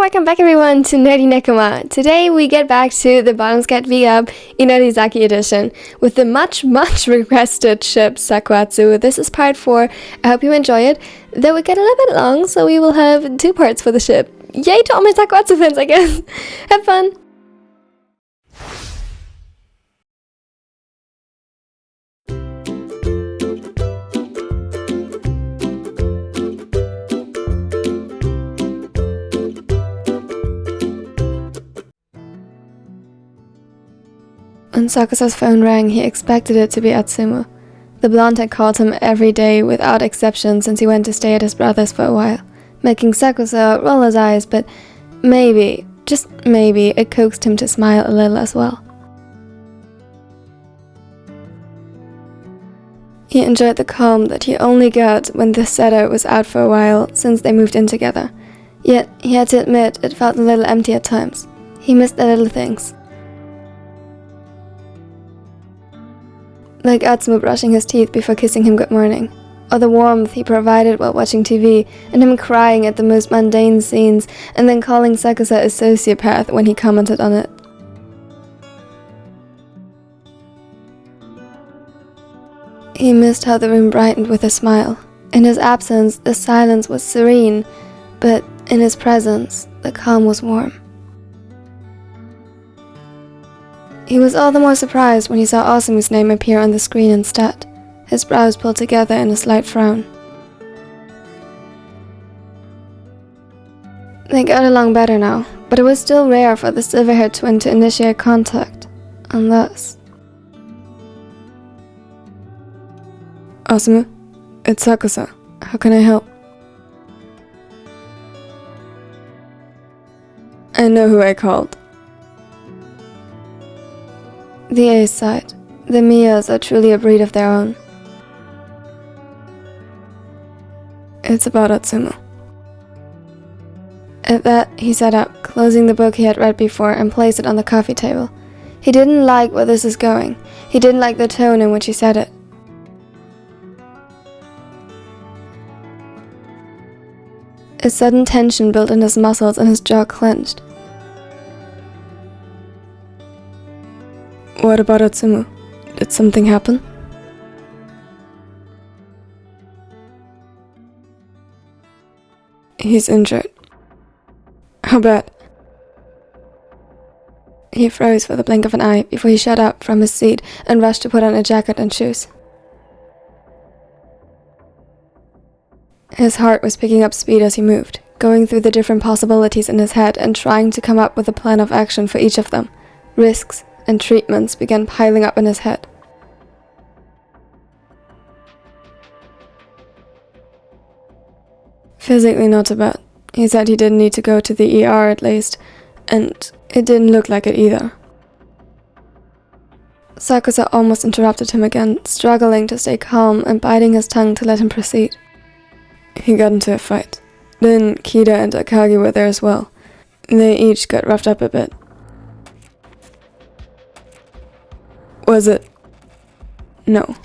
welcome back everyone to Nerdy Nekoma. Today we get back to the Bottoms Get Beat Up Inarizaki edition with the much requested ship SakuAtsu. This is part 4. I hope you enjoy it. Though it get a little bit long, so we will have 2 parts for the ship. Yay to all my SakuAtsu fans, I guess. Have fun! When Sakusa's phone rang, he expected it to be Atsumu. The blonde had called him every day without exception since he went to stay at his brother's for a while, making Sakusa roll his eyes, but maybe, just maybe, it coaxed him to smile a little as well. He enjoyed the calm that he only got when the setter was out for a while since they moved in together. Yet, he had to admit it felt a little empty at times. He missed the little things. Like Atsumu brushing his teeth before kissing him good morning, or the warmth he provided while watching TV, and him crying at the most mundane scenes, and then calling Sakusa a sociopath when he commented on it. He missed how the room brightened with a smile. In his absence, the silence was serene, but in his presence, the calm was warm. He was all the more surprised when he saw Asumu's name appear on the screen instead, his brows pulled together in a slight frown. They got along better now, but it was still rare for the silver-haired twin to initiate contact, unless... Asumu, it's Sakusa. How can I help? I know who I called. The ace sighed. The Miyas are truly a breed of their own. It's about Atsumu. At that, he sat up, closing the book he had read before and placed it on the coffee table. He didn't like where this is going. He didn't like the tone in which he said it. A sudden tension built in his muscles and his jaw clenched. What about Atsumu? Did something happen? He's injured. How bad? He froze for the blink of an eye before he shot up from his seat and rushed to put on a jacket and shoes. His heart was picking up speed as he moved, going through the different possibilities in his head and trying to come up with a plan of action for each of them. Risks and treatments began piling up in his head. Physically not too bad. He said he didn't need to go to the ER at least, and it didn't look like it either. Sakusa almost interrupted him again, struggling to stay calm and biting his tongue to let him proceed. He got into a fight. Then Kida and Akagi were there as well. They each got roughed up a bit. Was it? No.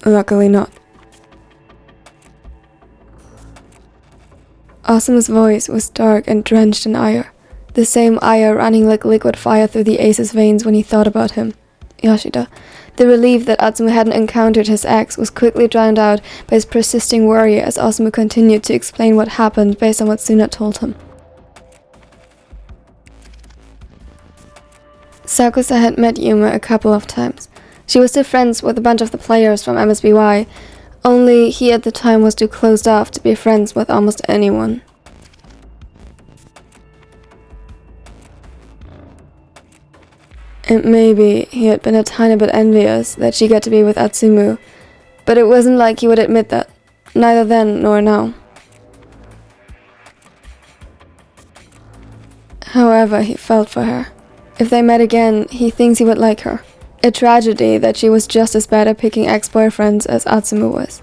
Luckily not. Asumu's voice was dark and drenched in ire. The same ire running like liquid fire through the ace's veins when he thought about him. Yoshida. The relief that Atsumu hadn't encountered his ex was quickly drowned out by his persisting worry as Asumu continued to explain what happened based on what Suna told him. Sakusa had met Yuma a couple of times. She was still friends with a bunch of the players from MSBY, only he at the time was too closed off to be friends with almost anyone. And maybe he had been a tiny bit envious that she got to be with Atsumu, but it wasn't like he would admit that, neither then nor now. However, he felt for her. If they met again, he thinks he would like her. A tragedy that she was just as bad at picking ex-boyfriends as Atsumu was.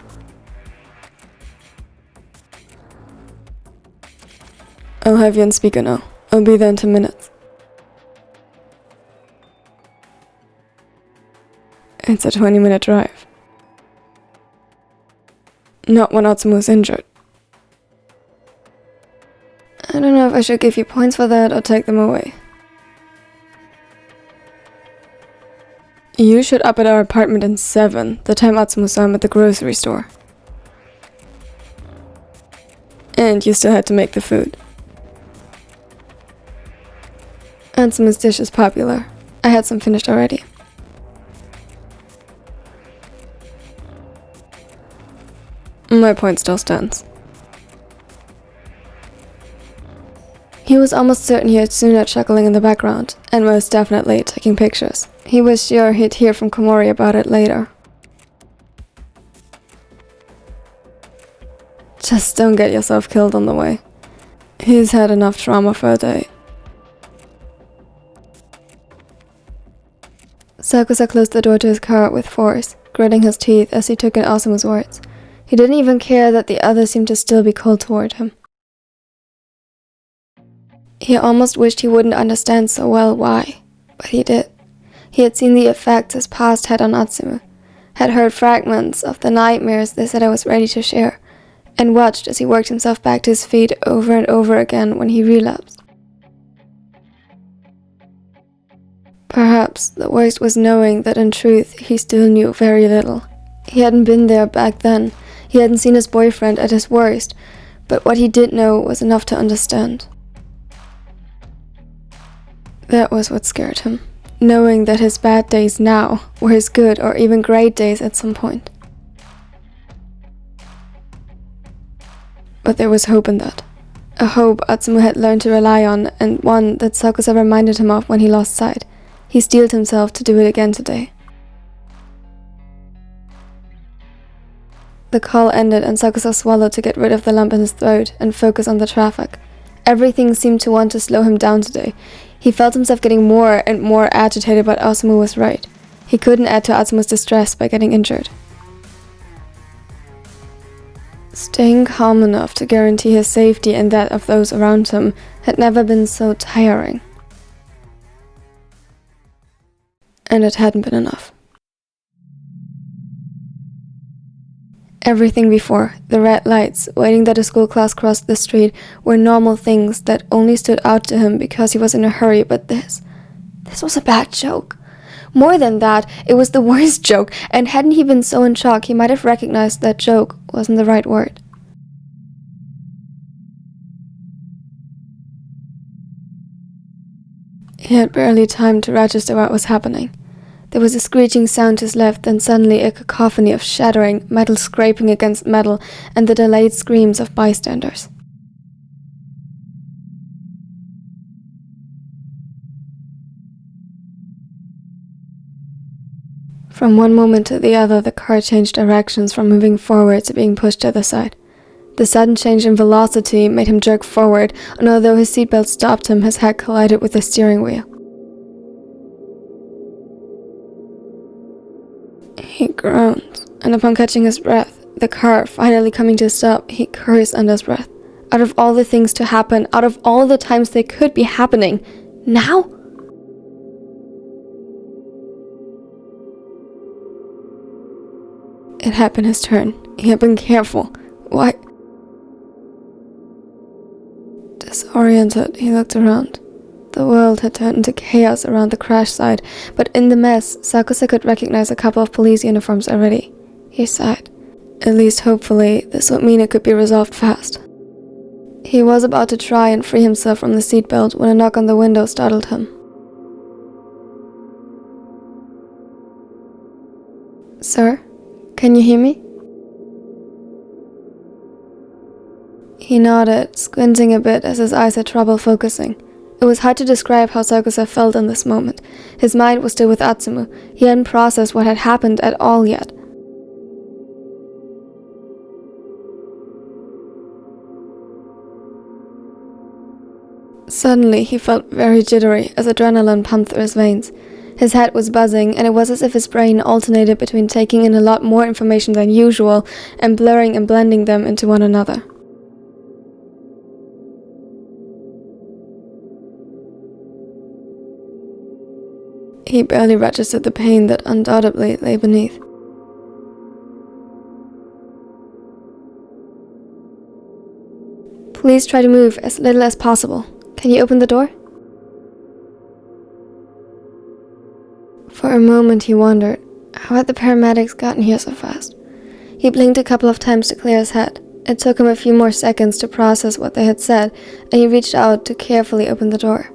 I'll have you on speaker now. I'll be there in 10 minutes. It's a 20-minute drive. Not when Atsumu is injured. I I don't know if I should give you points for that or take them away. You showed up at our apartment in 7, the time Atsumu saw him at the grocery store. And you still had to make the food. Atsumu's dish is popular. I had some finished already. My point still stands. He was almost certain he heard Suna chuckling in the background, and most definitely taking pictures. He was sure he'd hear from Komori about it later. Just don't get yourself killed on the way. He's had enough trauma for a day. Sakusa closed the door to his car with force, gritting his teeth as he took in Asumu's words. He didn't even care that the others seemed to still be cold toward him. He almost wished he wouldn't understand so well why, but he did. He had seen the effects his past had on Atsumu, had heard fragments of the nightmares they said I was ready to share, and watched as he worked himself back to his feet over and over again when he relapsed. Perhaps the worst was knowing that in truth he still knew very little. He hadn't been there back then, he hadn't seen his boyfriend at his worst, but what he did know was enough to understand. That was what scared him, knowing that his bad days now were his good or even great days at some point. But there was hope in that. A hope Atsumu had learned to rely on, and one that Sakusa reminded him of when he lost sight. He steeled himself to do it again today. The call ended and Sakusa swallowed to get rid of the lump in his throat and focus on the traffic. Everything seemed to want to slow him down today. He felt himself getting more and more agitated, but Asumu was right. He couldn't add to Atsumu's distress by getting injured. Staying calm enough to guarantee his safety and that of those around him had never been so tiring. And it hadn't been enough. Everything before, the red lights, waiting that a school class crossed the street, were normal things that only stood out to him because he was in a hurry, but this was a bad joke. More than that, it was the worst joke, and hadn't he been so in shock, he might have recognized that joke wasn't the right word. He had barely time to register what was happening. There was a screeching sound to his left, then suddenly a cacophony of shattering, metal scraping against metal, and the delayed screams of bystanders. From one moment to the other, the car changed directions from moving forward to being pushed to the side. The sudden change in velocity made him jerk forward, and although his seatbelt stopped him, his head collided with the steering wheel. He groaned, and upon catching his breath, the car finally coming to a stop, he cursed under his breath. Out of all the things to happen, out of all the times they could be happening, now? It had been his turn. He had been careful. Why? Disoriented, he looked around. The world had turned into chaos around the crash site, but in the mess, Sakusa could recognize a couple of police uniforms already. He sighed. At least hopefully, this would mean it could be resolved fast. He was about to try and free himself from the seatbelt when a knock on the window startled him. Sir, can you hear me? He nodded, squinting a bit as his eyes had trouble focusing. It was hard to describe how Sakusa felt in this moment. His mind was still with Atsumu. He hadn't processed what had happened at all yet. Suddenly, he felt very jittery as adrenaline pumped through his veins. His head was buzzing, and it was as if his brain alternated between taking in a lot more information than usual and blurring and blending them into one another. He barely registered the pain that undoubtedly lay beneath. Please try to move as little as possible. Can you open the door? For a moment he wondered, how had the paramedics gotten here so fast? He blinked a couple of times to clear his head. It took him a few more seconds to process what they had said, and he reached out to carefully open the door.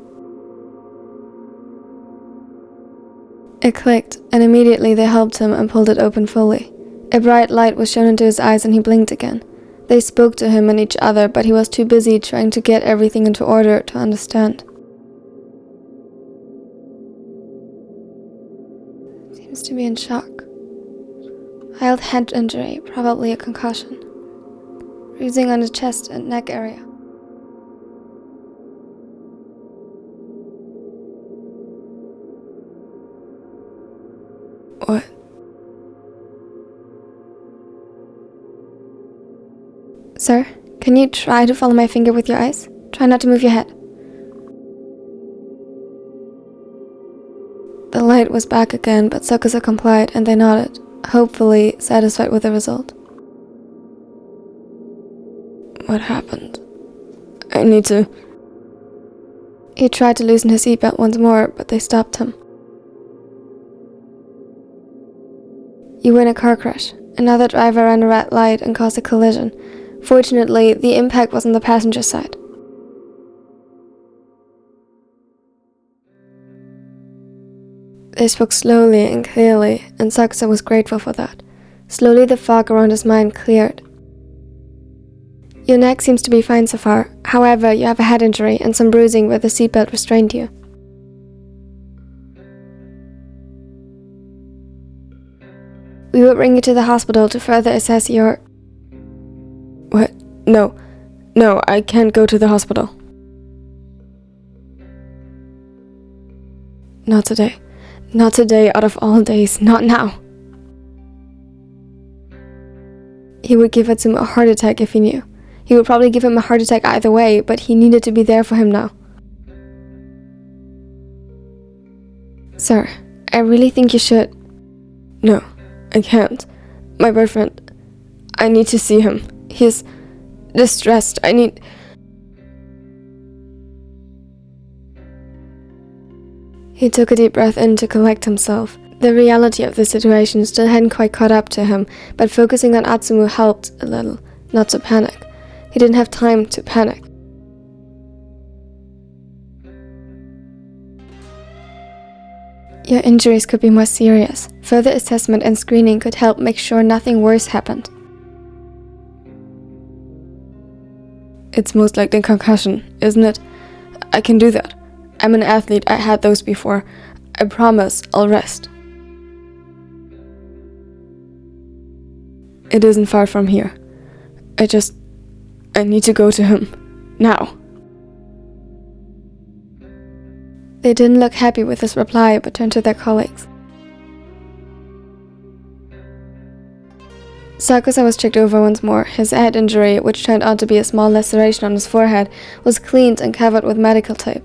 It clicked, and immediately they helped him and pulled it open fully. A bright light was shown into his eyes and he blinked again. They spoke to him and each other, but he was too busy trying to get everything into order to understand. Seems to be in shock. Mild head injury, probably a concussion. Bruising on the chest and neck area. What? Sir, can you try to follow my finger with your eyes? Try not to move your head. The light was back again, but SakuAtsu complied and they nodded, hopefully satisfied with the result. What happened? I need to... He tried to loosen his seatbelt once more, but they stopped him. You were in a car crash. Another driver ran a red light and caused a collision. Fortunately, the impact was on the passenger side. They spoke slowly and clearly, and SakuAtsu was grateful for that. Slowly the fog around his mind cleared. Your neck seems to be fine so far. However, you have a head injury and some bruising where the seatbelt restrained you. We will bring you to the hospital to further assess your... What? No, I can't go to the hospital. Not today. Not today, out of all days. Not now. He would give Atsumu a heart attack if he knew. He would probably give him a heart attack either way, but he needed to be there for him now. Sir, I really think you should... No, I can't. My boyfriend... I need to see him. He's distressed. I need... He took a deep breath in to collect himself. The reality of the situation still hadn't quite caught up to him, but focusing on Atsumu helped a little, not to panic. He didn't have time to panic. Your injuries could be more serious. Further assessment and screening could help make sure nothing worse happened. It's most likely a concussion, isn't it? I can do that. I'm an athlete, I had those before. I promise I'll rest. It isn't far from here. I need to go to him. Now. They didn't look happy with his reply, but turned to their colleagues. SakuAtsu was checked over once more. His head injury, which turned out to be a small laceration on his forehead, was cleaned and covered with medical tape.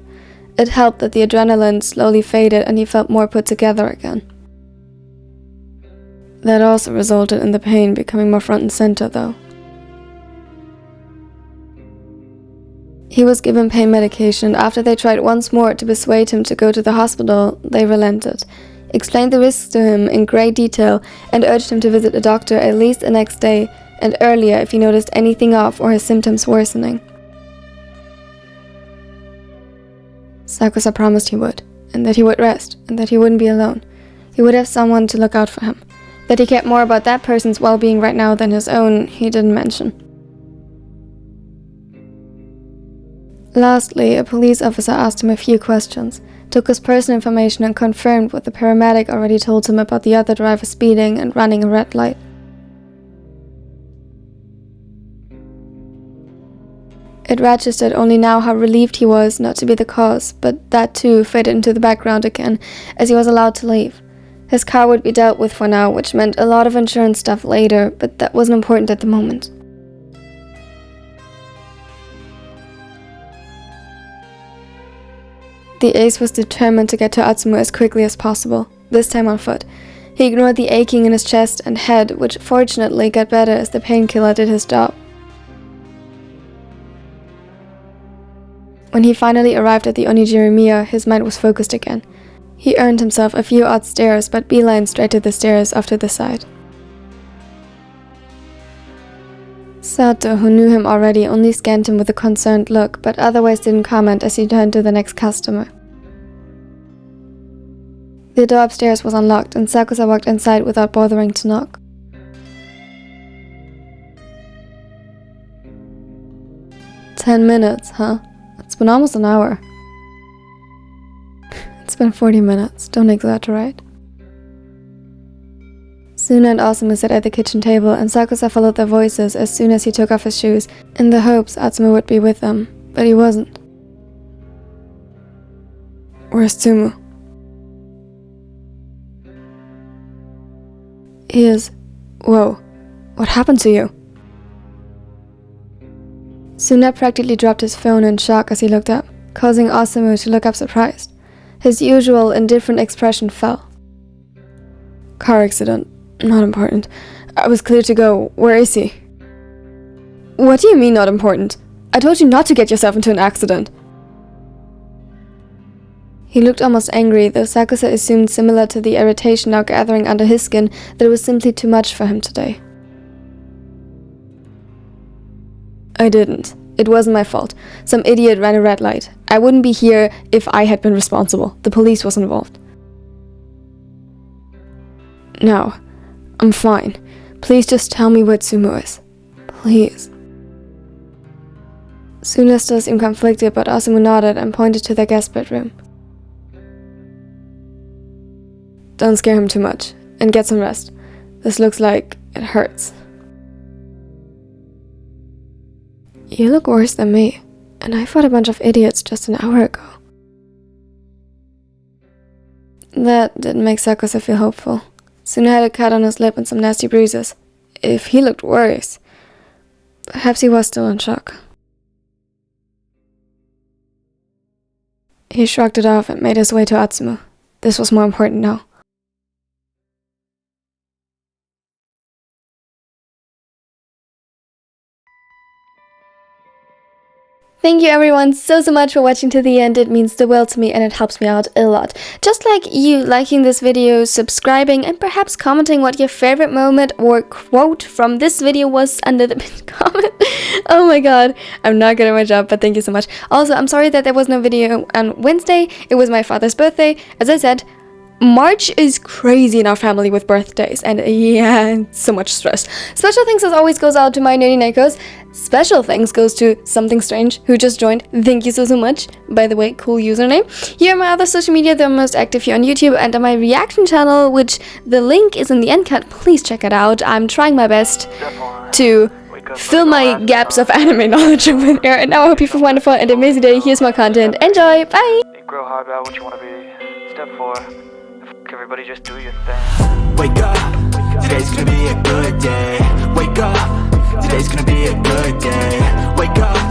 It helped that the adrenaline slowly faded and he felt more put together again. That also resulted in the pain becoming more front and center, though. He was given pain medication. After they tried once more to persuade him to go to the hospital, they relented, explained the risks to him in great detail, and urged him to visit a doctor at least the next day, and earlier if he noticed anything off or his symptoms worsening. SakuAtsu promised he would, and that he would rest, and that he wouldn't be alone. He would have someone to look out for him. That he cared more about that person's well-being right now than his own, he didn't mention. Lastly, a police officer asked him a few questions, took his personal information and confirmed what the paramedic already told him about the other driver speeding and running a red light. It registered only now how relieved he was not to be the cause, but that too faded into the background again as he was allowed to leave. His car would be dealt with for now, which meant a lot of insurance stuff later, but that wasn't important at the moment. The ace was determined to get to Atsumu as quickly as possible, this time on foot. He ignored the aching in his chest and head, which fortunately got better as the painkiller did his job. When he finally arrived at the Onigiri-miya, his mind was focused again. He earned himself a few odd stares, but beelined straight to the stairs off to the side. Sato, who knew him already, only scanned him with a concerned look, but otherwise didn't comment as he turned to the next customer. The door upstairs was unlocked, and Sakusa walked inside without bothering to knock. "10 minutes, huh? It's been almost an hour." "It's been 40 minutes, don't exaggerate." Suna and Osamu sat at the kitchen table, and Sakusa followed their voices as soon as he took off his shoes, in the hopes Atsumu would be with them, but he wasn't. "Where's Tsumu?" "He is... Whoa, what happened to you?" Suna practically dropped his phone in shock as he looked up, causing Osamu to look up surprised. His usual indifferent expression fell. "Car accident. Not important. I was clear to go. Where is he?" "What do you mean not important? I told you not to get yourself into an accident." He looked almost angry, though Sakusa assumed, similar to the irritation now gathering under his skin, that it was simply too much for him today. "I didn't. It wasn't my fault. Some idiot ran a red light. I wouldn't be here if I had been responsible. The police was involved." "No, I'm fine. Please just tell me where Tsumu is. Please." Suna still seemed conflicted, but Osamu nodded and pointed to their guest bedroom. "Don't scare him too much, and get some rest. This looks like it hurts." "You look worse than me, and I fought a bunch of idiots just an hour ago." That didn't make Sakusa feel hopeful. Suna had a cut on his lip and some nasty bruises. If he looked worse, perhaps he was still in shock. He shrugged it off and made his way to Atsumu. This was more important now. Thank you everyone so much for watching to the end. It means the world to me and it helps me out a lot. Just like you liking this video, subscribing, and perhaps commenting what your favorite moment or quote from this video was under the pinned comment. Oh my god, I'm not good at my job, but thank you so much. Also, I'm sorry that there was no video on Wednesday. It was my father's birthday. As I said, March is crazy in our family with birthdays, and yeah, so much stress. Special thanks as always goes out to my nerdy Nikos. Special thanks goes to Something Strange, who just joined. Thank you so much. By the way, cool username. Here are my other social media. They're most active here on YouTube and on my reaction channel, which the link is in the end cut. Please check it out. I'm trying my best to fill my gaps of anime knowledge over there. And now I hope you have a wonderful and amazing day. Here's more content. Enjoy. Bye. Grow hard about what you want to be. Step 4. Everybody just do your thing. Wake up, today's gonna be a good day. Wake up, today's gonna be a good day. Wake up.